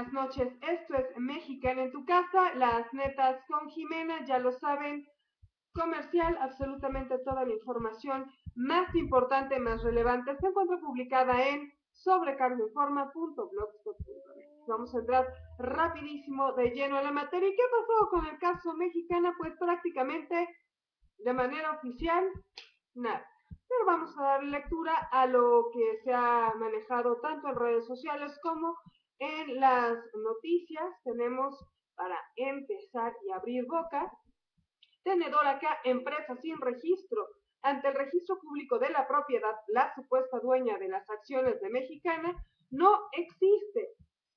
buenas noches. Esto es Mexicana en tu casa, las netas con Jimena, ya lo saben, comercial, absolutamente toda la información más importante, más relevante, se encuentra publicada en sobrecargoinforma.blogspot.net. Vamos a entrar rapidísimo de lleno a la materia. ¿Y qué pasó con el caso Mexicana? Pues prácticamente de manera oficial, nada. Pero vamos a dar lectura a lo que se ha manejado tanto en redes sociales como en las noticias. Tenemos, para empezar y abrir boca, tenedor acá, empresa sin registro. Ante el registro público de la propiedad, la supuesta dueña de las acciones de Mexicana no existe.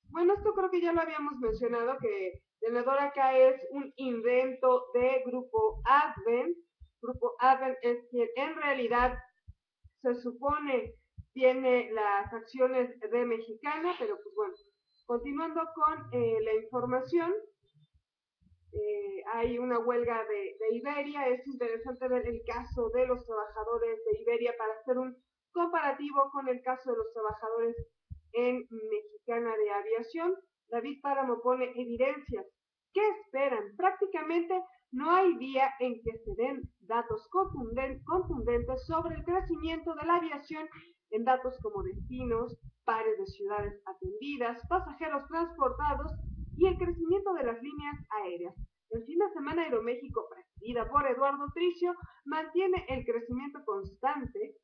Bueno, esto creo que ya lo habíamos mencionado, que tenedor acá es un invento de Grupo Advent. Grupo Advent es quien en realidad se supone tiene las acciones de Mexicana, pero pues bueno, continuando con la información, hay una huelga de Iberia. Es interesante ver el caso de los trabajadores de Iberia para hacer un comparativo con el caso de los trabajadores en Mexicana de Aviación. David Páramo pone evidencias. ¿Qué esperan? Prácticamente no hay día en que se den datos contundentes sobre el crecimiento de la aviación en datos como destinos, pares de ciudades atendidas, pasajeros transportados y el crecimiento de las líneas aéreas. El fin de semana Aeroméxico, presidida por Eduardo Tricio, mantiene el crecimiento constante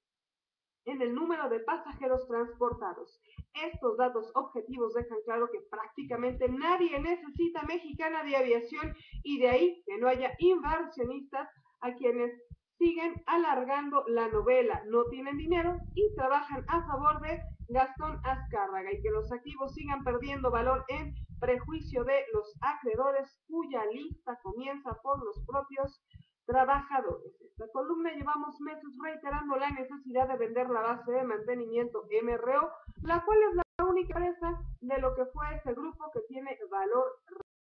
en el número de pasajeros transportados. Estos datos objetivos dejan claro que prácticamente nadie necesita Mexicana de Aviación, y de ahí que no haya inversionistas a quienes siguen alargando la novela, no tienen dinero y trabajan a favor de Gastón Azcárraga, y que los activos sigan perdiendo valor en prejuicio de los acreedores, cuya lista comienza por los propios trabajadores. Esta columna llevamos meses reiterando la necesidad de vender la base de mantenimiento MRO, la cual es la única empresa de lo que fue ese grupo que tiene valor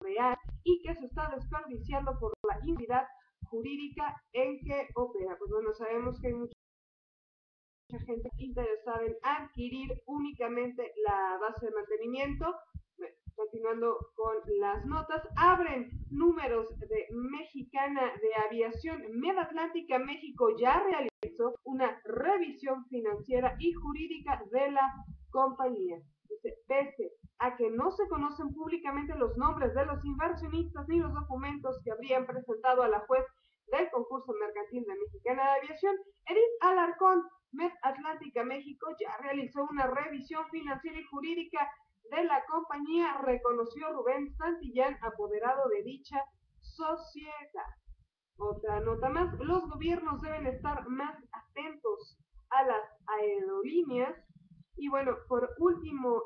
real y que se está desperdiciando por la inmunidad jurídica en que opera. Pues bueno, sabemos que hay mucha gente interesada en adquirir únicamente la base de mantenimiento. Continuando con las notas, abren números de Mexicana de Aviación. Medatlántica México ya realizó una revisión financiera y jurídica de la compañía. Dice, pese a que no se conocen públicamente los nombres de los inversionistas ni los documentos que habrían presentado a la juez del concurso mercantil de Mexicana de Aviación, Edith Alarcón, Medatlántica México ya realizó una revisión financiera y jurídica de la compañía, reconoció Rubén Santillán, apoderado de dicha sociedad. Otra nota más, los gobiernos deben estar más atentos a las aerolíneas. Y bueno, por último,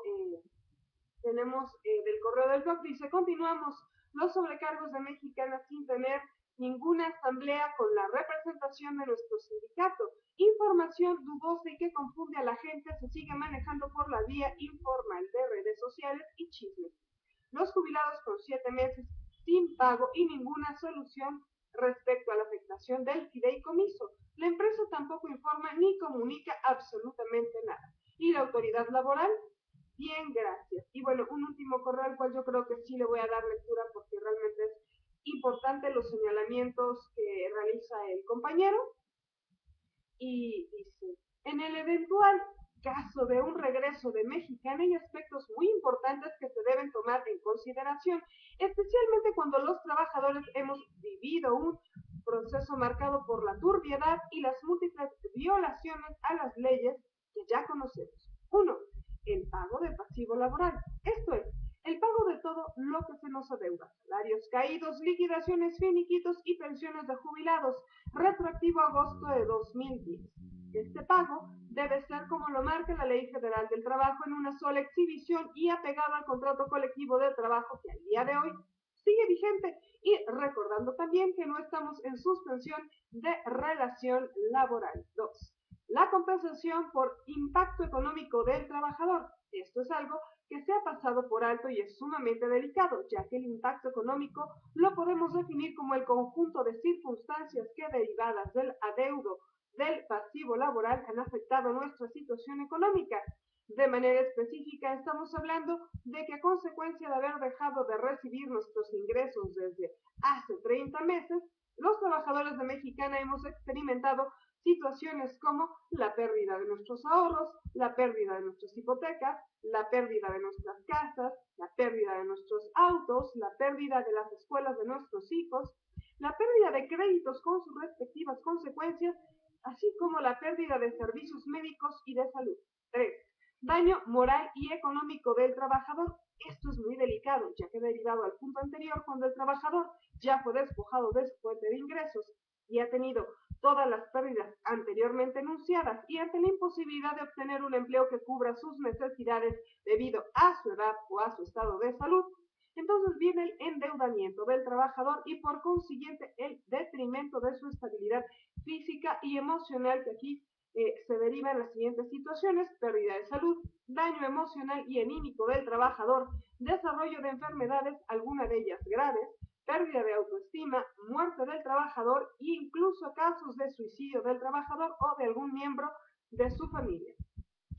tenemos del correo del blog, dice, continuamos los sobrecargos de Mexicana sin tener ninguna asamblea con la representación de nuestro sindicato. Información dudosa y que confunde a la gente se sigue manejando por la vía informal de redes sociales y chismes. Los jubilados con 7 meses sin pago y ninguna solución respecto a la afectación del fideicomiso. La empresa tampoco informa ni comunica absolutamente nada. Y la autoridad laboral, bien, gracias. Y bueno, un último correo al cual yo creo que sí le voy a dar lectura porque realmente es importante los señalamientos que realiza el compañero. Y dice, en el eventual caso de un regreso de Mexicana hay aspectos muy importantes que se deben tomar en consideración, especialmente cuando los trabajadores hemos vivido un proceso marcado por la turbiedad y las múltiples violaciones a las leyes que ya conocemos. 1. El pago de pasivo laboral. Esto es, el pago de todo lo que se nos adeuda: salarios caídos, liquidaciones, finiquitos y pensiones de jubilados, retroactivo a agosto de 2010. Este pago debe ser como lo marca la Ley Federal del Trabajo, en una sola exhibición y apegado al contrato colectivo de trabajo que al día de hoy sigue vigente, y recordando también que no estamos en suspensión de relación laboral. 2. La compensación por impacto económico del trabajador. Esto es algo que se ha pasado por alto y es sumamente delicado, ya que el impacto económico lo podemos definir como el conjunto de circunstancias que, derivadas del adeudo del pasivo laboral, han afectado nuestra situación económica. De manera específica, estamos hablando de que a consecuencia de haber dejado de recibir nuestros ingresos desde hace 30 meses, los trabajadores de Mexicana hemos experimentado situaciones como la pérdida de nuestros ahorros, la pérdida de nuestras hipotecas, la pérdida de nuestras casas, la pérdida de nuestros autos, la pérdida de las escuelas de nuestros hijos, la pérdida de créditos con sus respectivas consecuencias, así como la pérdida de servicios médicos y de salud. 3. Daño moral y económico del trabajador. Esto es muy delicado, ya que derivado al punto anterior, cuando el trabajador ya fue despojado de su fuente de ingresos y ha tenido todas las pérdidas anteriormente enunciadas y ante la imposibilidad de obtener un empleo que cubra sus necesidades debido a su edad o a su estado de salud, entonces viene el endeudamiento del trabajador y por consiguiente el detrimento de su estabilidad física y emocional, que aquí se deriva en las siguientes situaciones: pérdida de salud, daño emocional y anímico del trabajador, desarrollo de enfermedades, alguna de ellas graves, pérdida de autoestima, muerte del trabajador e incluso casos de suicidio del trabajador o de algún miembro de su familia.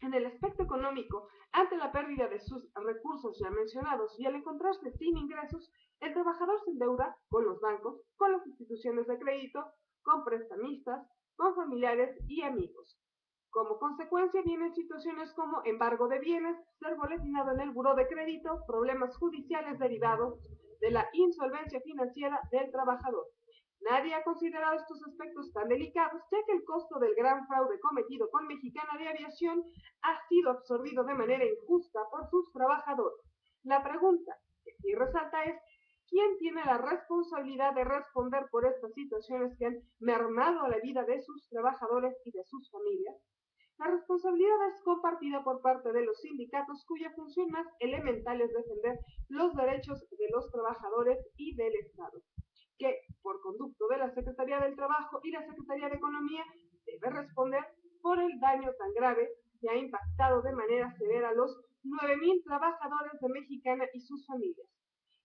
En el aspecto económico, ante la pérdida de sus recursos ya mencionados y al encontrarse sin ingresos, el trabajador se endeuda con los bancos, con las instituciones de crédito, con prestamistas, con familiares y amigos. Como consecuencia vienen situaciones como embargo de bienes, ser boletinado en el buró de crédito, problemas judiciales derivados de la insolvencia financiera del trabajador. Nadie ha considerado estos aspectos tan delicados, ya que el costo del gran fraude cometido con Mexicana de Aviación ha sido absorbido de manera injusta por sus trabajadores. La pregunta que aquí resalta es: ¿quién tiene la responsabilidad de responder por estas situaciones que han mermado la vida de sus trabajadores y de sus familias? La responsabilidad es compartida por parte de los sindicatos, cuya función más elemental es defender los derechos de los trabajadores y del Estado, que por conducto de la Secretaría del Trabajo y la Secretaría de Economía debe responder por el daño tan grave que ha impactado de manera severa a los 9,000 trabajadores de Mexicana y sus familias.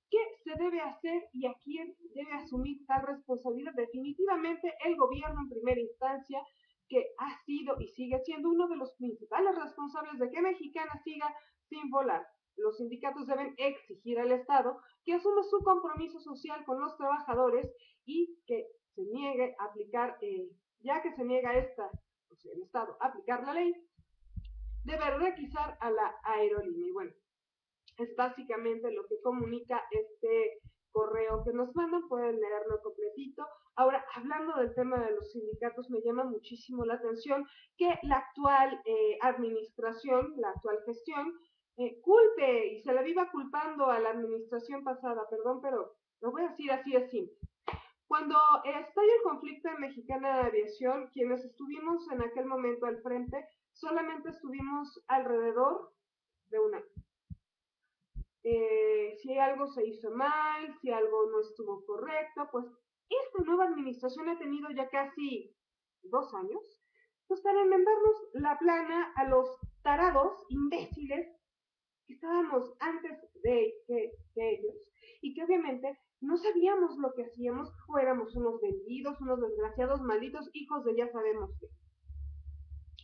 ¿Qué se debe hacer y a quién debe asumir tal responsabilidad? Definitivamente el gobierno en primera instancia, que ha sido y sigue siendo uno de los principales responsables de que Mexicana siga sin volar. Los sindicatos deben exigir al Estado que asuma su compromiso social con los trabajadores y que se niegue a aplicar, ya que se niega el Estado a aplicar la ley, debe requisar a la aerolínea. Y bueno, es básicamente lo que comunica este correo que nos mandan, pueden leerlo completito. Ahora, hablando del tema de los sindicatos, me llama muchísimo la atención que la actual administración, la actual gestión, culpe y se la viva culpando a la administración pasada, perdón, pero lo voy a decir así de simple. Cuando estalla el conflicto en Mexicana de Aviación, quienes estuvimos en aquel momento al frente, solamente estuvimos alrededor de un año. Si algo se hizo mal, si algo no estuvo correcto, pues esta nueva administración ha tenido ya casi 2 años, pues para enmendarnos la plana a los tarados, imbéciles, que estábamos antes que ellos, y que obviamente no sabíamos lo que hacíamos, o éramos unos vendidos, unos desgraciados, malditos hijos de ya sabemos qué.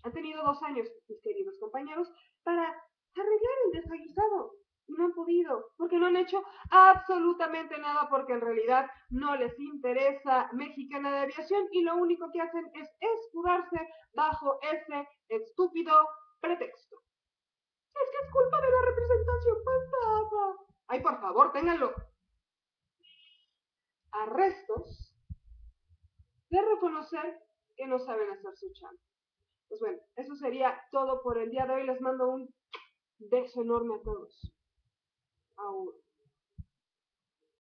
Han tenido 2 años, mis queridos compañeros, para arreglar el desaguisado. Y no han podido, porque no han hecho absolutamente nada, porque en realidad no les interesa Mexicana de Aviación y lo único que hacen es escudarse bajo ese estúpido pretexto. Es que es culpa de la representación pasada. Ay, por favor, ténganlo. Arrestos de reconocer que no saben hacer su chamba. Pues bueno, eso sería todo por el día de hoy. Les mando un beso enorme a todos. Ahora.